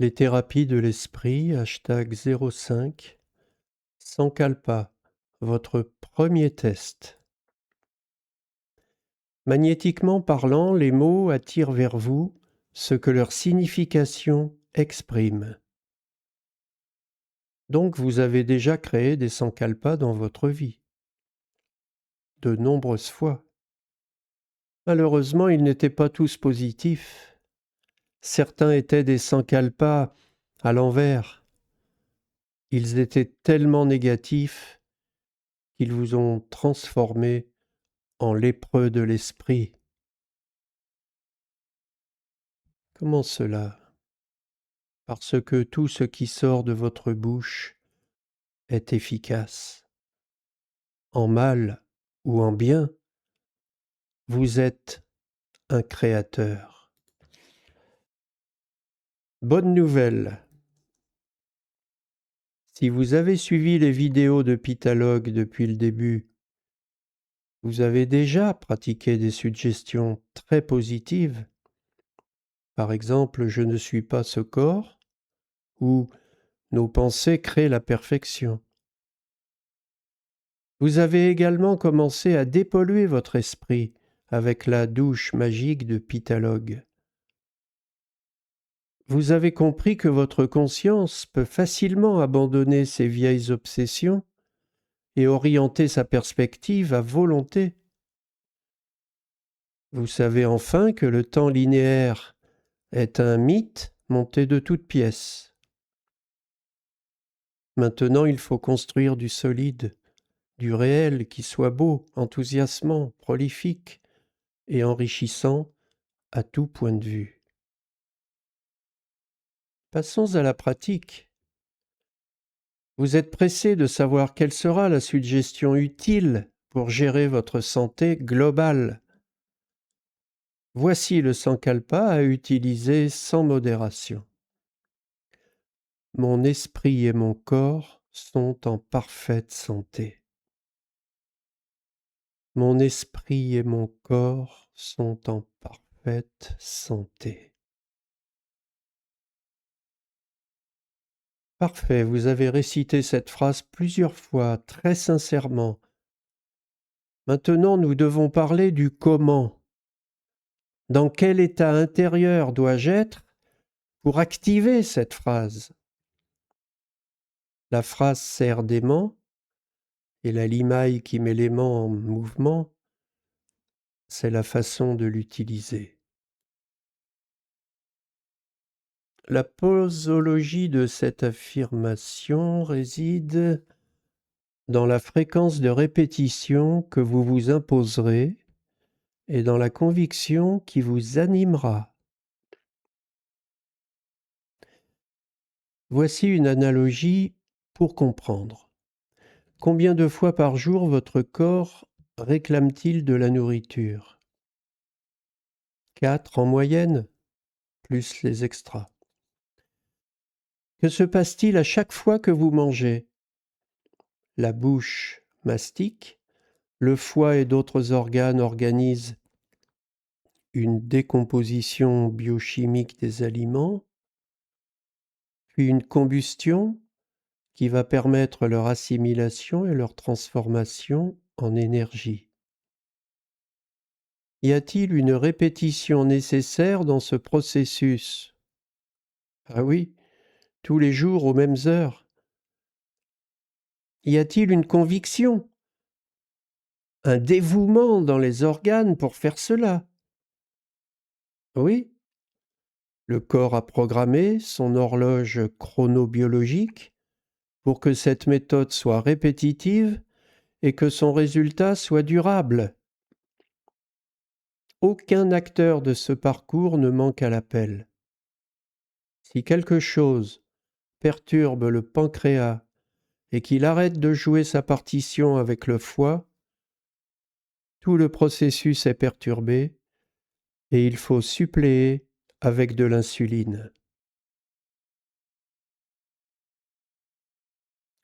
Les thérapies de l'esprit, #05, Sankalpa, votre premier test. Magnétiquement parlant, les mots attirent vers vous ce que leur signification exprime. Donc vous avez déjà créé des sankalpas dans votre vie, de nombreuses fois. Malheureusement, ils n'étaient pas tous positifs. Certains étaient des sankalpas à l'envers. Ils étaient tellement négatifs qu'ils vous ont transformé en lépreux de l'esprit. Comment cela? Parce que tout ce qui sort de votre bouche est efficace. En mal ou en bien, vous êtes un créateur. Bonne nouvelle. Si vous avez suivi les vidéos de Pitalogue depuis le début, vous avez déjà pratiqué des suggestions très positives. Par exemple, je ne suis pas ce corps, ou nos pensées créent la perfection. Vous avez également commencé à dépolluer votre esprit avec la douche magique de Pitalogue. Vous avez compris que votre conscience peut facilement abandonner ses vieilles obsessions et orienter sa perspective à volonté. Vous savez enfin que le temps linéaire est un mythe monté de toutes pièces. Maintenant, il faut construire du solide, du réel qui soit beau, enthousiasmant, prolifique et enrichissant à tout point de vue. Passons à la pratique. Vous êtes pressé de savoir quelle sera la suggestion utile pour gérer votre santé globale. Voici le sankalpa à utiliser sans modération. Mon esprit et mon corps sont en parfaite santé. Mon esprit et mon corps sont en parfaite santé. Parfait, vous avez récité cette phrase plusieurs fois, très sincèrement. Maintenant, nous devons parler du comment. Dans quel état intérieur dois-je être pour activer cette phrase? La phrase sert d'aimant, et la limaille qui met l'aimant en mouvement, c'est la façon de l'utiliser. La posologie de cette affirmation réside dans la fréquence de répétition que vous vous imposerez et dans la conviction qui vous animera. Voici une analogie pour comprendre. Combien de fois par jour votre corps réclame-t-il de la nourriture? 4 en moyenne, plus les extras. Que se passe-t-il à chaque fois que vous mangez? La bouche mastique, le foie et d'autres organes organisent une décomposition biochimique des aliments, puis une combustion qui va permettre leur assimilation et leur transformation en énergie. Y a-t-il une répétition nécessaire dans ce processus? Ah oui, tous les jours aux mêmes heures. Y a-t-il une conviction, un dévouement dans les organes pour faire cela? Oui, le corps a programmé son horloge chronobiologique pour que cette méthode soit répétitive et que son résultat soit durable. Aucun acteur de ce parcours ne manque à l'appel. Si quelque chose perturbe le pancréas et qu'il arrête de jouer sa partition avec le foie, tout le processus est perturbé et il faut suppléer avec de l'insuline.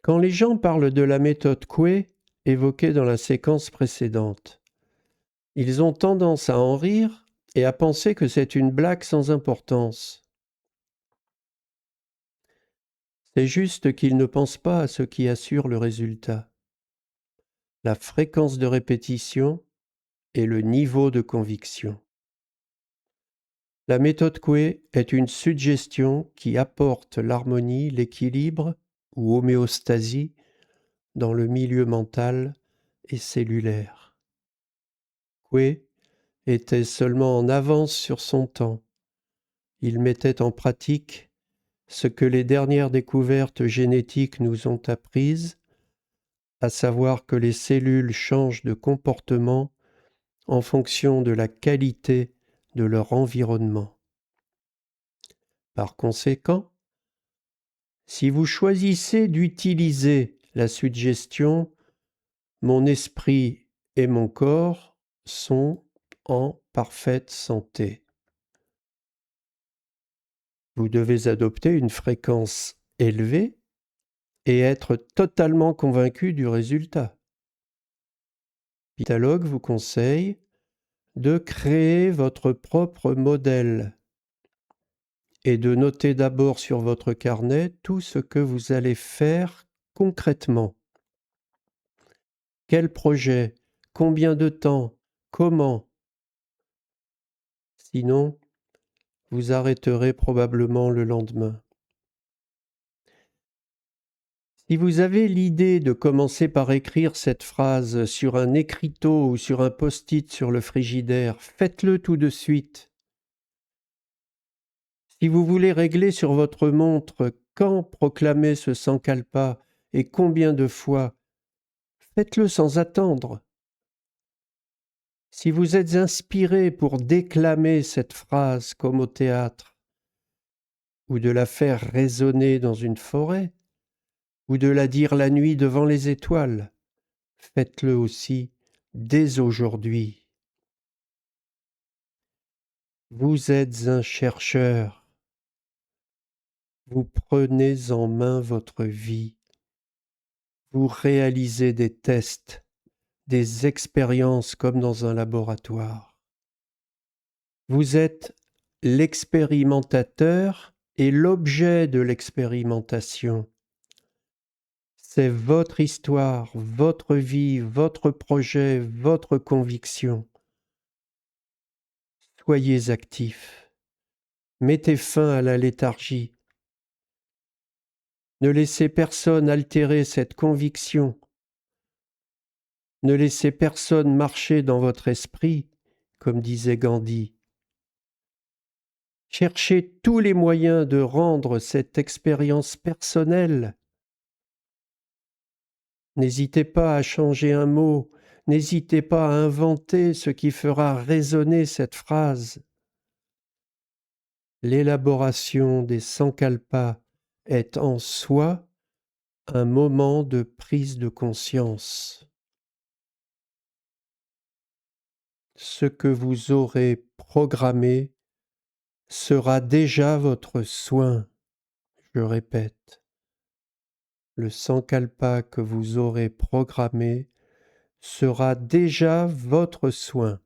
Quand les gens parlent de la méthode Coué évoquée dans la séquence précédente, ils ont tendance à en rire et à penser que c'est une blague sans importance. C'est juste qu'il ne pense pas à ce qui assure le résultat, la fréquence de répétition et le niveau de conviction. La méthode Coué est une suggestion qui apporte l'harmonie, l'équilibre ou homéostasie dans le milieu mental et cellulaire. Coué était seulement en avance sur son temps. Il mettait en pratique ce que les dernières découvertes génétiques nous ont apprises, à savoir que les cellules changent de comportement en fonction de la qualité de leur environnement. Par conséquent, si vous choisissez d'utiliser la suggestion « Mon esprit et mon corps sont en parfaite santé », vous devez adopter une fréquence élevée et être totalement convaincu du résultat. Pitalogue vous conseille de créer votre propre modèle et de noter d'abord sur votre carnet tout ce que vous allez faire concrètement. Quel projet? Combien de temps? Comment? Sinon, vous arrêterez probablement le lendemain. Si vous avez l'idée de commencer par écrire cette phrase sur un écriteau ou sur un post-it sur le frigidaire, faites-le tout de suite. Si vous voulez régler sur votre montre quand proclamer ce sankalpa et combien de fois, faites-le sans attendre. Si vous êtes inspiré pour déclamer cette phrase comme au théâtre, ou de la faire résonner dans une forêt, ou de la dire la nuit devant les étoiles, faites-le aussi dès aujourd'hui. Vous êtes un chercheur. Vous prenez en main votre vie. Vous réalisez des tests, des expériences comme dans un laboratoire. Vous êtes l'expérimentateur et l'objet de l'expérimentation. C'est votre histoire, votre vie, votre projet, votre conviction. Soyez actifs. Mettez fin à la léthargie. Ne laissez personne altérer cette conviction. Ne laissez personne marcher dans votre esprit, comme disait Gandhi. Cherchez tous les moyens de rendre cette expérience personnelle. N'hésitez pas à changer un mot, n'hésitez pas à inventer ce qui fera résonner cette phrase. L'élaboration des sankalpas est en soi un moment de prise de conscience. Ce que vous aurez programmé sera déjà votre soin, je répète. Le sankalpa que vous aurez programmé sera déjà votre soin.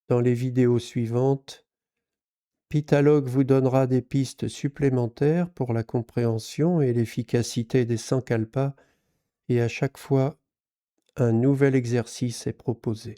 Dans les vidéos suivantes, Pitalogue vous donnera des pistes supplémentaires pour la compréhension et l'efficacité des sankalpas et à chaque fois, un nouvel exercice est proposé.